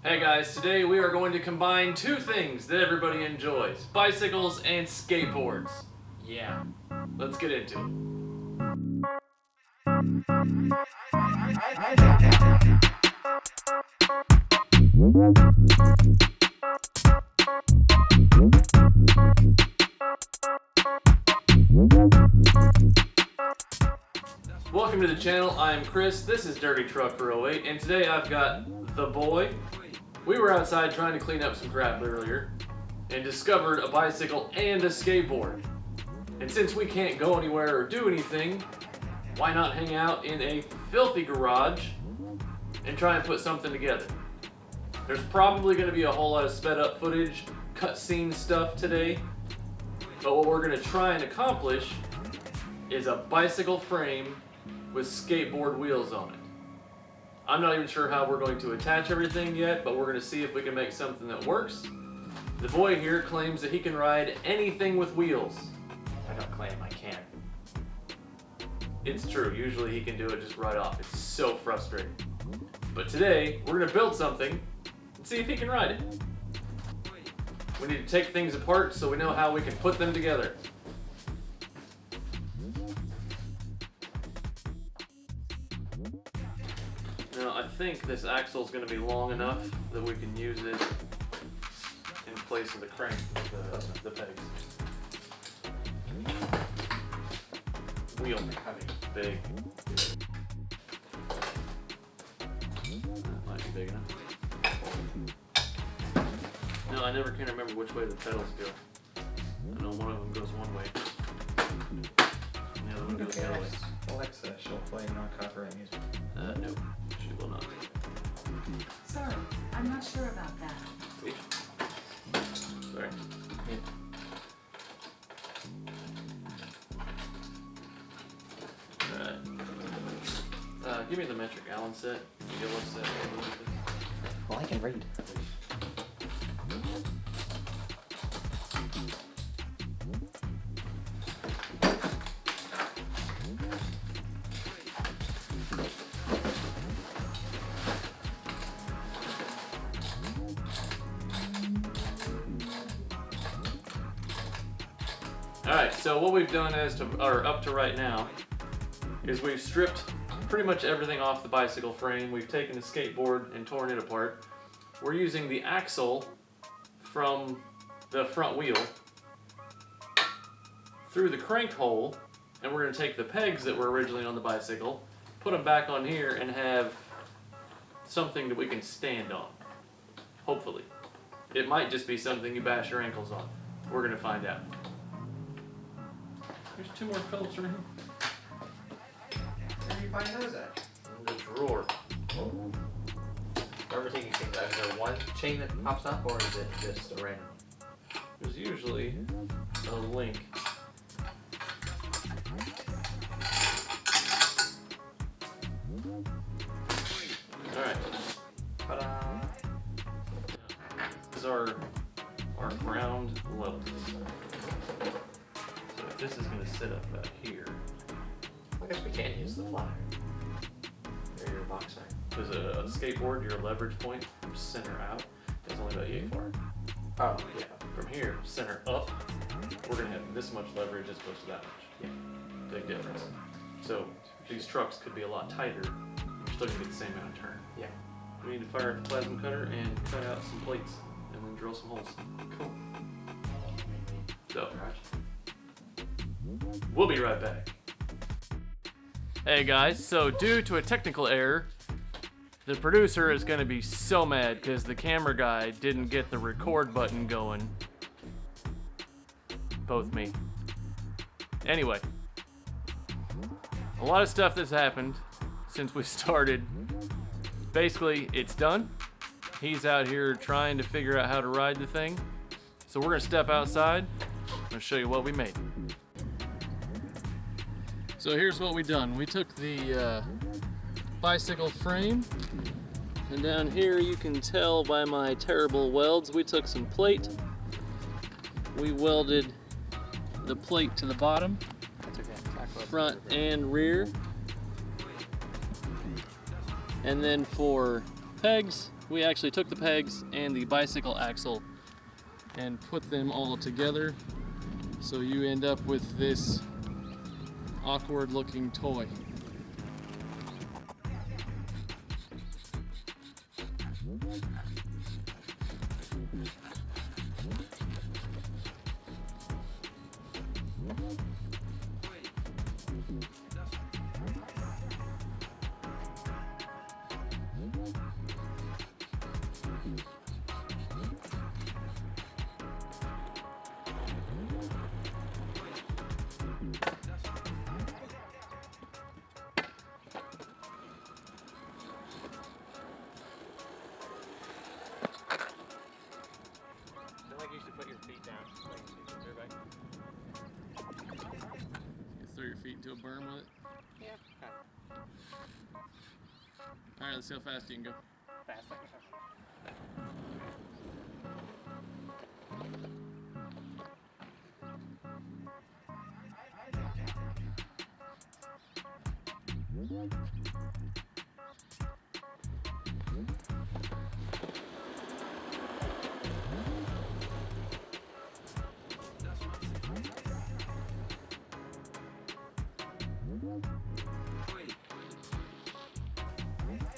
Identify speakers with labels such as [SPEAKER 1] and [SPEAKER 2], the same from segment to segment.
[SPEAKER 1] Hey guys, today we are going to combine two things that everybody enjoys, bicycles and skateboards. Yeah, let's get into it. Welcome to the channel, I'm Chris, this is Dirty Truck for 08, and today I've got the boy. We were outside trying to clean up some crap earlier and discovered a bicycle and a skateboard. And since we can't go anywhere or do anything, why not hang out in a filthy garage and try and put something together? There's probably going to be a whole lot of sped up footage, cutscene stuff today, but what we're going to try and accomplish is a bicycle frame with skateboard wheels on it. I'm not even sure how we're going to attach everything yet, but we're going to see if we can make something that works. The boy here claims that he can ride anything with wheels.
[SPEAKER 2] I don't claim I can.
[SPEAKER 1] It's true, usually he can do it just right off. It's so frustrating. But today, we're going to build something and see if he can ride it. We need to take things apart so we know how we can put them together. Now, I think this axle is going to be long enough that we can use it in place of the crank with the pegs. Wheel, big. That might be big enough. No, I never can remember which way the pedals go. I know one of them goes one way, and the other one goes the other way.
[SPEAKER 2] Alexa, she'll play non-copyright music.
[SPEAKER 1] No, she will not.
[SPEAKER 3] Sorry, I'm not sure about that.
[SPEAKER 1] Sorry. Alright. Give me the metric Allen set. You get one set.
[SPEAKER 2] Well, I can read.
[SPEAKER 1] Alright, so what we've done up to right now is we've stripped pretty much everything off the bicycle frame. We've taken the skateboard and torn it apart. We're using the axle from the front wheel through the crank hole, and we're going to take the pegs that were originally on the bicycle, put them back on here, and have something that we can stand on. Hopefully. It might just be something you bash your ankles on. We're going to find out. There's two more Phillips right here.
[SPEAKER 2] Where do you find those at?
[SPEAKER 1] In the drawer.
[SPEAKER 2] Wherever taking things out, is there one chain that pops up, or is it just a random?
[SPEAKER 1] There's usually a link. Alright.
[SPEAKER 2] Ta-da!
[SPEAKER 1] This is our ground level. So if this is going to sit up about here,
[SPEAKER 2] I guess we can use the flyer. Or your box sign.
[SPEAKER 1] there's a skateboard, your leverage point from center out is only about yay far.
[SPEAKER 2] Oh, yeah.
[SPEAKER 1] From here, center up, we're going to have this much leverage as opposed to that much.
[SPEAKER 2] Yeah.
[SPEAKER 1] Big difference. So these trucks could be a lot tighter. You're still going to get the same amount of turn.
[SPEAKER 2] Yeah.
[SPEAKER 1] We need to fire up the plasma cutter and cut out some plates and then drill some holes. Cool. So, we'll be right back. Hey guys, so due to a technical error, the producer is going to be so mad because the camera guy didn't get the record button going. Both me. Anyway, a lot of stuff that's happened since we started. Basically, it's done. He's out here trying to figure out how to ride the thing. So we're gonna step outside. I'm gonna show you what we made. So here's what we done. We took the bicycle frame, and down here you can tell by my terrible welds, we took some plate. We welded the plate to the bottom, front and rear. And then for pegs. We actually took the pegs and the bicycle axle and put them all together, so you end up with this awkward looking toy.
[SPEAKER 2] You should put your feet down.
[SPEAKER 1] You throw your feet into a berm with it.
[SPEAKER 2] Yeah.
[SPEAKER 1] Alright, let's see how fast you can go.
[SPEAKER 2] Fast.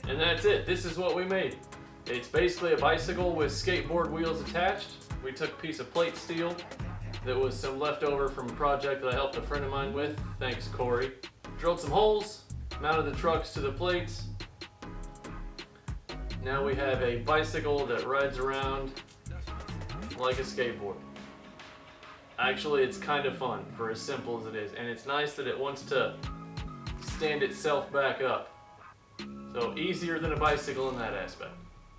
[SPEAKER 1] And that's it. This is what we made. It's basically a bicycle with skateboard wheels attached. We took a piece of plate steel that was some leftover from a project that I helped a friend of mine with. Thanks, Corey. Drilled some holes, mounted the trucks to the plates. Now we have a bicycle that rides around like a skateboard. Actually, it's kind of fun for as simple as it is, and it's nice that it wants to stand itself back up. So easier than a bicycle in that aspect.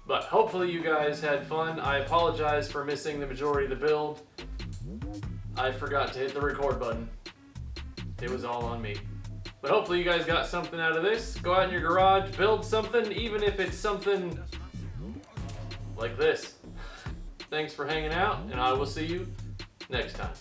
[SPEAKER 1] But hopefully you guys had fun. I apologize for missing the majority of the build. I forgot to hit the record button. It was all on me. But hopefully you guys got something out of this. Go out in your garage, build something, even if it's something like this. Thanks for hanging out, and I will see you next time.